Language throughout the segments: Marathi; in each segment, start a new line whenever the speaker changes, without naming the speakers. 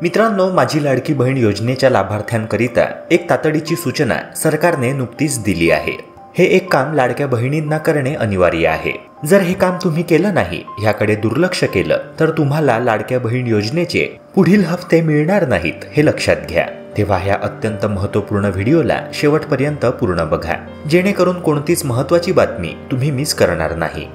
मित्रांनो, माझी लाडकी बहीण योजनेच्या लाभार्थ्यांकरिता एक तातडीची सूचना सरकारने नुकतीच दिली आहे। हे एक काम लाडक्या बहिणींना करणे अनिवार्य आहे। जर हे काम तुम्ही केलं नाही, ह्याकडे दुर्लक्ष केलं तर तुम्हाला लाडक्या बहीण योजनेचे पुढील हप्ते मिळणार नाहीत, हे लक्षात घ्या। तेव्हा ह्या अत्यंत महत्त्वपूर्ण व्हिडिओला शेवटपर्यंत पूर्ण बघा, जेणेकरून कोणतीच महत्त्वाची बातमी तुम्ही मिस करणार नाही।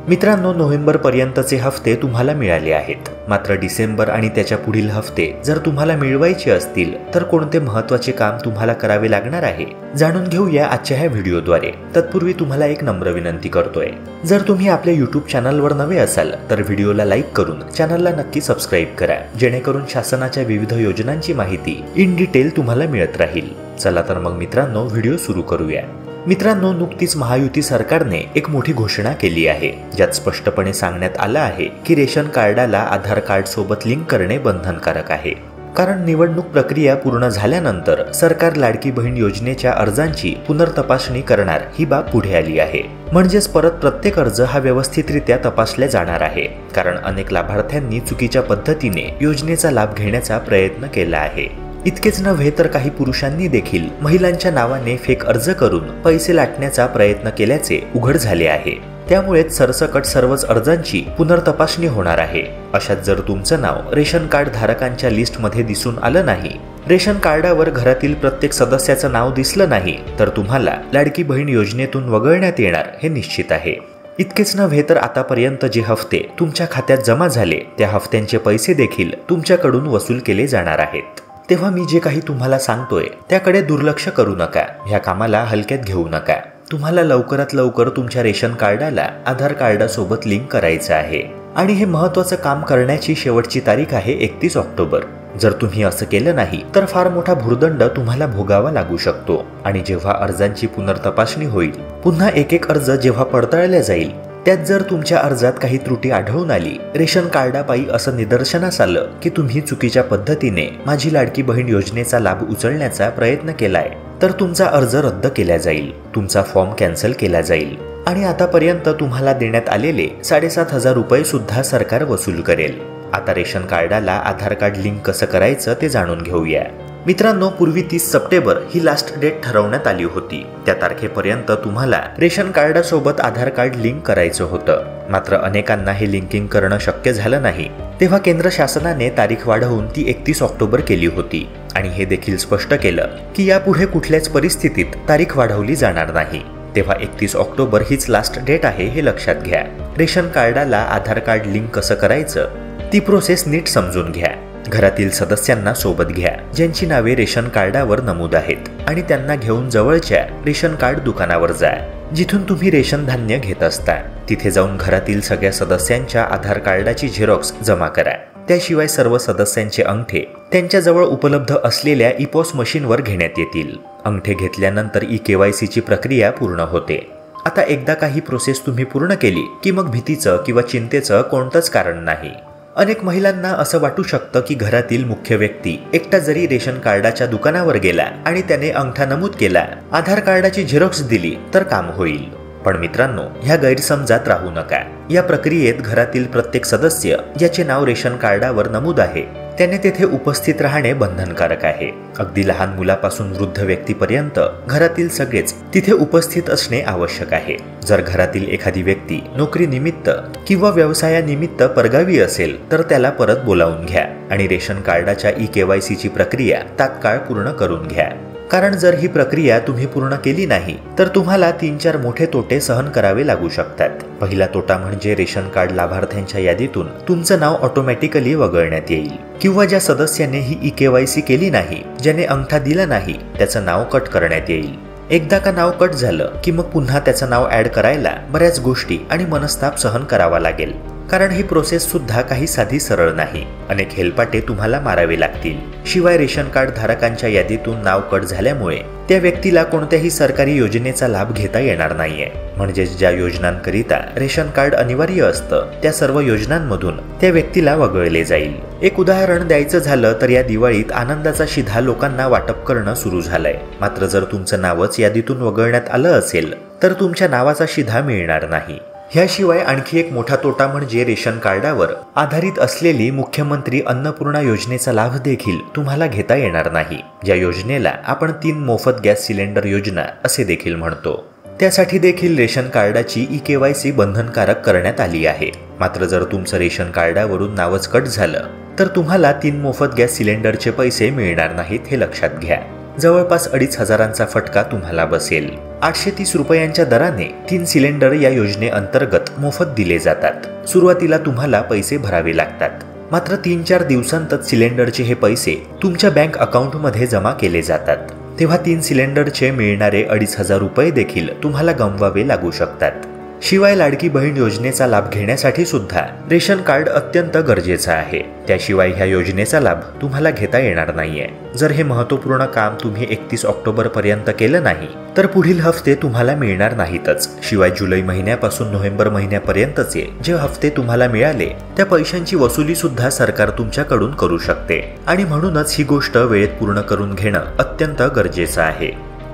मित्रांनो, नोव्हेंबर पर्यंतचे हफ्ते तुम्हाला मिळाले आहेत, मात्र डिसेंबर आणि त्याच्या पुढील हफ्ते जर तुम्हाला मिळवायचे असतील तर कोणते महत्त्वाचे काम तुम्हाला करावे लागणार आहे जाणून घेऊया आजच्या ह्या व्हिडिओद्वारे। तत्पूर्वी तुम्हाला एक नम्र विनंती करतोय, जर तुम्ही आपल्या YouTube चॅनलवर नवे असाल तर व्हिडिओला लाईक करून चॅनलला नक्की सबस्क्राईब करा, जेणेकरून शासनाच्या विविध योजनांची माहिती इन डिटेल तुम्हाला मिळत राहील। चला तर मग मित्रांनो, व्हिडिओ सुरू करूया। मित्रांनो, नुकतीच महायुती सरकारने एक मोठी घोषणा केली आहे, ज्यात स्पष्टपणे सांगण्यात आलं आहे की रेशन कार्डाला आधार कार्ड सोबत लिंक करणे बंधनकारक आहे। कारण निवडणूक प्रक्रिया पूर्ण झाल्यानंतर सरकार लाडकी बहीण योजनेच्या अर्जांची पुनर्तपासणी करणार ही बाब पुढे आली आहे। म्हणजेच परत प्रत्येक अर्ज हा व्यवस्थितरित्या तपासला जाणार आहे, कारण अनेक लाभार्थ्यांनी चुकीच्या पद्धतीने योजनेचा लाभ घेण्याचा प्रयत्न केला आहे। इतकेच नव्हे तर काही पुरुषांनी देखील महिलांच्या नावाने फेक अर्ज करून पैसे लाटण्याचा प्रयत्न केल्याचे उघड झाले आहे। त्यामुळेच सरसकट सर्वच अर्जांची पुनर्तपासणी होणार आहे। अशात जर तुमचं नाव रेशन कार्ड धारकांच्या लिस्टमध्ये दिसून आलं नाही, रेशन कार्डावर घरातील प्रत्येक सदस्याचं नाव दिसलं नाही, तर तुम्हाला लाडकी बहीण योजनेतून वगळण्यात येणार हे निश्चित आहे। इतकेच नव्हे तर आतापर्यंत जे हफ्ते तुमच्या खात्यात जमा झाले त्या हफ्त्यांचे पैसे देखील तुमच्याकडून वसूल केले जाणार आहेत। तेव्हा मी जे काही तुम्हाला सांगतोय त्याकडे दुर्लक्ष करू नका, ह्या कामाला हलक्यात घेऊ नका। तुम्हाला लवकरात लवकर तुमच्या रेशन कार्डाला आधार कार्डासोबत लिंक करायचं आहे आणि हे महत्त्वाचं काम करण्याची शेवटची तारीख आहे 31 ऑक्टोबर। जर तुम्ही असं केलं नाही तर फार मोठा भुर्दंड तुम्हाला भोगावा लागू शकतो आणि जेव्हा अर्जांची पुनर्तपासणी होईल, पुन्हा एक अर्ज जेव्हा पडताळला जाईल, त्यात जर तुमच्या अर्जात काही त्रुटी आढळून आली, रेशन कार्डापायी असं निदर्शनास आलं की तुम्ही चुकीच्या पद्धतीने माझी लाडकी बहीण योजनेचा लाभ उचलण्याचा प्रयत्न केलाय, तर तुमचा अर्ज रद्द केला जाईल, तुमचा फॉर्म कॅन्सल केला जाईल आणि आतापर्यंत तुम्हाला देण्यात आलेले 7,500 रुपये सुद्धा सरकार वसूल करेल। आता रेशन कार्डाला आधार कार्ड लिंक कसं करायचं ते जाणून घेऊया। मित्रांनो, पूर्वी 30 सप्टेंबर ही लास्ट डेट ठरवण्यात आली होती। त्या तारखेपर्यंत तुम्हाला रेशन कार्डासोबत आधार कार्ड लिंक करायचं होतं, मात्र अनेकांना हे लिंकिंग करणं शक्य झालं नाही। तेव्हा केंद्र शासनाने तारीख वाढवून ती 31 ऑक्टोबर केली होती आणि हे देखील स्पष्ट केलं की यापुढे कुठल्याच परिस्थितीत तारीख वाढवली जाणार नाही। तेव्हा 31 ऑक्टोबर हीच लास्ट डेट आहे, हे लक्षात घ्या। रेशन कार्डाला आधार कार्ड लिंक कसं करायचं ती प्रोसेस नीट समजून घ्या। घरातील सदस्यांना सोबत घ्या ज्यांची नावे रेशन कार्डावर नमूद आहेत आणि त्यांना घेऊन जवळच्या रेशन कार्ड दुकानावर जा, जिथून तुम्ही रेशन धान्य घेत असता। तिथे जाऊन घरातील सगळ्या सदस्यांच्या आधार कार्डाची झेरॉक्स जमा करा। त्याशिवाय सर्व सदस्यांचे अंगठे त्यांच्याजवळ उपलब्ध असलेल्या इपॉस मशीनवर घेण्यात येतील। अंगठे घेतल्यानंतर KYC ची प्रक्रिया पूर्ण होते। आता एकदा काही प्रोसेस तुम्ही पूर्ण केली की मग भीतीचं किंवा चिंतेचं कोणतंच कारण नाही। अनेक महिलांना असं वाटू शकतं की घरातील मुख्य व्यक्ती एकटा जरी रेशन कार्डाच्या दुकानावर गेला आणि त्याने अंगठा नमूद केला, आधार कार्डाची झेरॉक्स दिली तर काम होईल। पण मित्रांनो, ह्या गैरसमजात राहू नका। या प्रक्रियेत घरातील प्रत्येक सदस्य ज्याचे नाव रेशन कार्डावर नमूद आहे त्याने तेथे उपस्थित राहणे बंधनकारक आहे। अगदी लहान मुलापासून वृद्ध व्यक्तीपर्यंत घरातील सगळेच तिथे उपस्थित असणे आवश्यक आहे। जर घरातील एखादी व्यक्ती नोकरीनिमित्त किंवा व्यवसायानिमित्त परगावी असेल तर त्याला परत बोलावून घ्या आणि रेशन कार्डाच्या KYC ची प्रक्रिया तात्काळ पूर्ण करून घ्या। कारण जर ही प्रक्रिया तुम्ही पूर्ण केली नाही तर तुम्हाला 3-4 मोठे तोटे सहन करावे लागू शकतात। पहिला तोटा म्हणजे रेशन कार्ड लाभार्थ्यांच्या यादीतून तुमचं नाव ऑटोमॅटिकली वगळण्यात येईल, किंवा ज्या सदस्याने ही KYC केली नाही, ज्याने अंगठा दिला नाही, त्याचं नाव कट करण्यात येईल। एकदा का नाव कट झालं की मग पुन्हा त्याचं नाव ऍड करायला बऱ्याच गोष्टी आणि मनस्ताप सहन करावा लागेल, कारण ही प्रोसेस सुद्धा काही साधी सरळ नाही। अनेक हेलपाटे तुम्हाला मारावे लागतील। शिवाय रेशन कार्ड धारकांच्या यादीतून नाव कट झाल्यामुळे त्या व्यक्तीला कोणत्याही सरकारी योजनेचा लाभ घेता येणार नाहीये। म्हणजेच ज्या योजनांकरिता रेशन कार्ड अनिवार्य असतं त्या सर्व योजनांमधून त्या व्यक्तीला वगळले जाईल। एक उदाहरण द्यायचं झालं तर या दिवाळीत आनंदाचा शिधा लोकांना वाटप करणं सुरू झालंय, मात्र जर तुमचं नावच यादीतून वगळण्यात आलं असेल तर तुमच्या नावाचा शिधा मिळणार नाही। ह्याशिवाय आणखी एक मोठा तोटा म्हणजे रेशन कार्डावर आधारित असलेली मुख्यमंत्री अन्नपूर्णा योजनेचा लाभ देखील तुम्हाला घेता येणार नाही, ज्या योजनेला आपण 3 मोफत गॅस सिलेंडर योजना असे देखील म्हणतो। त्यासाठी देखील रेशन कार्डाची ई-केवायसी बंधनकारक करण्यात आली आहे। मात्र जर तुमचं रेशन कार्डावरून नावच कट झालं तर तुम्हाला 3 मोफत गॅस सिलेंडरचे पैसे मिळणार नाहीत, हे लक्षात घ्या। जवळपास 2,500चा फटका तुम्हाला बसेल। 830 रुपयांच्या दराने 3 सिलेंडर या योजनेअंतर्गत मोफत दिले जातात। सुरुवातीला तुम्हाला पैसे भरावे लागतात, मात्र 3-4 दिवसांतच सिलेंडरचे हे पैसे तुमच्या बँक अकाउंटमध्ये जमा केले जातात। तेव्हा 3 सिलेंडरचे मिळणारे 2,500 रुपये देखील तुम्हाला गमवावे लागू शकतात। शिवाय लाडकी बहीण योजनेचा लाभ घेण्यासाठी सुद्धा रेशन कार्ड अत्यंत गरजेचं आहे। त्याशिवाय ह्या योजनेचा लाभ तुम्हाला घेता येणार नाहीये। जर हे महत्त्वपूर्ण काम तुम्ही 31 ऑक्टोबर पर्यंत केलं नाही तर पुढील हफ्ते तुम्हाला मिळणार नाहीतच। शिवाय जुलै महिन्यापासून नोव्हेंबर महिन्यापर्यंतचे जे हफ्ते तुम्हाला मिळाले त्या पैशांची वसुली सुद्धा सरकार तुमच्याकडून करू शकते आणि म्हणूनच ही गोष्ट वेळेत पूर्ण करून घेणं अत्यंत गरजेचं आहे।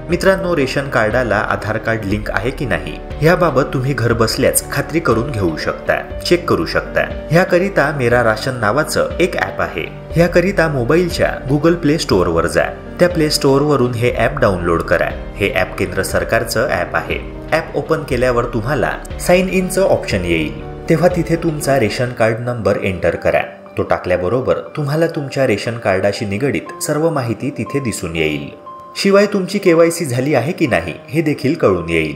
मित्रांनो, रेशन कार्डाला आधार कार्ड लिंक आहे की नाही याबाबत तुम्ही घर बसल्याच खात्री करून घेऊ शकता, चेक करू शकता। ह्याकरिता मेरा राशन नावाचं एक ॲप आहे। ह्याकरिता मोबाईलच्या गुगल प्ले स्टोअरवर जा। त्या प्ले स्टोअरवरून हे ॲप डाउनलोड करा। हे ॲप केंद्र सरकारचं ॲप आहे। ॲप ओपन केल्यावर तुम्हाला साइन इनचं ऑप्शन येईल। तेव्हा तिथे तुमचा रेशन कार्ड नंबर एंटर करा। तो टाकल्याबरोबर तुम्हाला तुमच्या रेशन कार्डाशी निगडीत सर्व माहिती तिथे दिसून येईल। शिवाय तुमची केवायसी झाली आहे की नाही हे देखील कळून येईल।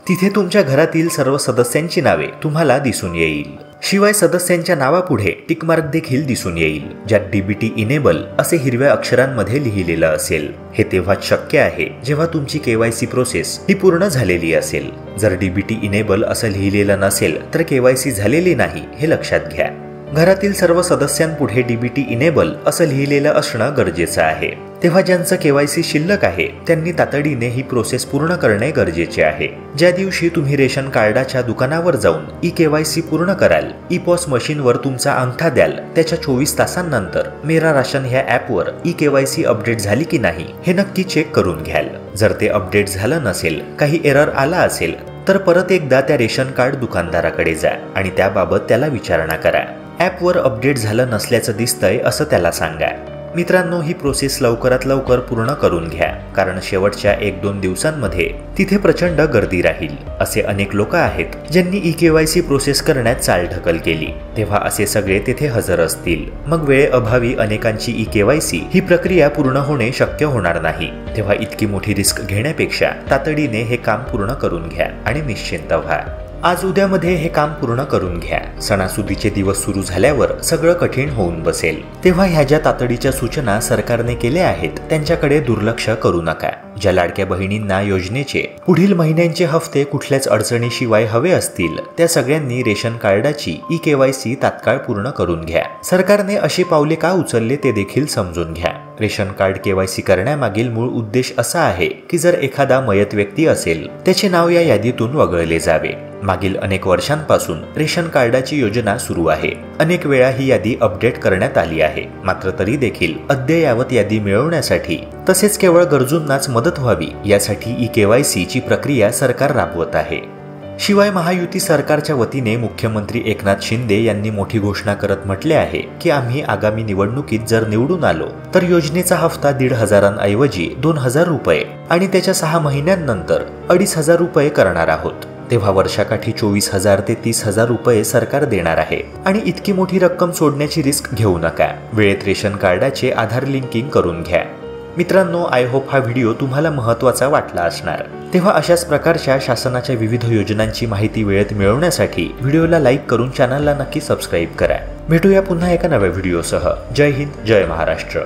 तिथे तुमच्या घरातील सर्व सदस्यांची नावे तुम्हाला दिसून येईल। शिवाय सदस्यांच्या नावापुढे टिकमार्क देखील दिसून येईल, ज्यात डीबीटी इनेबल असे हिरव्या अक्षरांमध्ये लिहिलेलं असेल। हे तेव्हाच शक्य आहे जेव्हा तुमची केवायसी प्रोसेस ही पूर्ण झालेली असेल। जर डीबीटी इनेबल असं लिहिलेलं नसेल तर केवायसी झालेली नाही हे लक्षात घ्या। घरातील सर्व सदस्यांपुढे डीबीटी इनेबल असं लिहिलेलं असणं गरजेचं आहे। तेव्हा ज्यांचं केवायसी शिल्लक आहे त्यांनी तातडीने ही प्रोसेस पूर्ण करणे गरजेचे आहे। ज्या दिवशी तुम्ही रेशन कार्डाच्या दुकानावर जाऊन ई-केवायसी पूर्ण कराल, ई-पॉस मशीनवर तुमचा अंगठा द्याल, त्याच्या 24 तासांनंतर मेरा राशन ह्या ॲपवर ई-केवायसी अपडेट झाली की नाही हे नक्की चेक करून घ्याल। जर ते अपडेट झालं नसेल, काही एरर आला असेल तर परत एकदा त्या रेशन कार्ड दुकानदाराकडे जा आणि त्याबाबत त्याला विचारणा करा। ॲपवर अपडेट झालं नसल्याचं दिसतंय असं त्याला सांगा। मित्रांनो, ही प्रोसेस लवकरात लवकर पूर्ण करून घ्या, कारण शेवटच्या 1-2 दिवसांमध्ये तिथे प्रचंड गर्दी राहील। असे अनेक लोक आहेत ज्यांनी ई-केवायसी प्रोसेस करण्यात चालढकल केली, तेव्हा असे सगळे तेथे हजर असतील। मग वेळेअभावी अनेकांची ई-केवायसी ही प्रक्रिया पूर्ण होणे शक्य होणार नाही। तेव्हा इतकी मोठी रिस्क घेण्यापेक्षा तातडीने हे काम पूर्ण करून घ्या आणि निश्चिंत व्हा। आज उद्यामध्ये हे काम पूर्ण करून घ्या। सणासुदीचे दिवस सुरू झाल्यावर सगळं कठीण होऊन बसेल। तेव्हा ह्या ज्या तातडीच्या सूचना सरकारने केल्या आहेत त्यांच्याकडे दुर्लक्ष करू नका। ज्या लाडक्या बहिणींना योजनेचे पुढील महिन्यांचे हफ्ते कुठल्याच अडचणीशिवाय हवे असतील त्या सगळ्यांनी रेशन कार्डाची ई-केवायसी तात्काळ पूर्ण करून घ्या। सरकारने अशी पावले का उचलले ते देखील समजून घ्या। रेशन कार्ड केवायसी करण्यामागील मूळ उद्देश असा आहे की जर एखादा मयत व्यक्ती असेल त्याचे नाव या यादीतून वगळले जावे। मागील अनेक वर्षांपासून रेशन कार्डाची योजना सुरू आहे। अनेक वेळा ही यादी अपडेट करण्यात आली आहे, मात्र तरी देखील अद्ययावत यादी मिळवण्यासाठी तसेच केवळ गरजूंनाच मदत व्हावी यासाठी ई-केवायसी ची प्रक्रिया सरकार राबवत आहे। शिवाय महायुती सरकारच्या वतीने मुख्यमंत्री एकनाथ शिंदे यांनी मोठी घोषणा करत म्हटले आहे की आम्ही आगामी निवडणुकीत जर निवडून आलो तर योजनेचा हफ्ता 1,500 ऐवजी 2,000 रुपये आणि त्याच्या 6 महिन्यांनंतर 2,500 रुपये करणार आहोत। तेव्हा वर्षाकाठी 24,000 ते 30,000 रुपये सरकार देणार आहे आणि इतकी मोठी रक्कम सोडण्याची रिस्क घेऊ नका। वेळेत रेशन कार्डाचे आधार लिंकिंग करून घ्या। मित्रांनो, आय होप हा व्हिडिओ तुम्हाला महत्त्वाचा वाटला असणार। तेव्हा अशाच प्रकारच्या शासनाच्या विविध योजनांची माहिती वेळेत मिळवण्यासाठी व्हिडिओला लाईक करून चॅनलला नक्की सबस्क्राईब करा। भेटूया पुन्हा एका नव्या व्हिडिओसह। जय हिंद, जय महाराष्ट्र।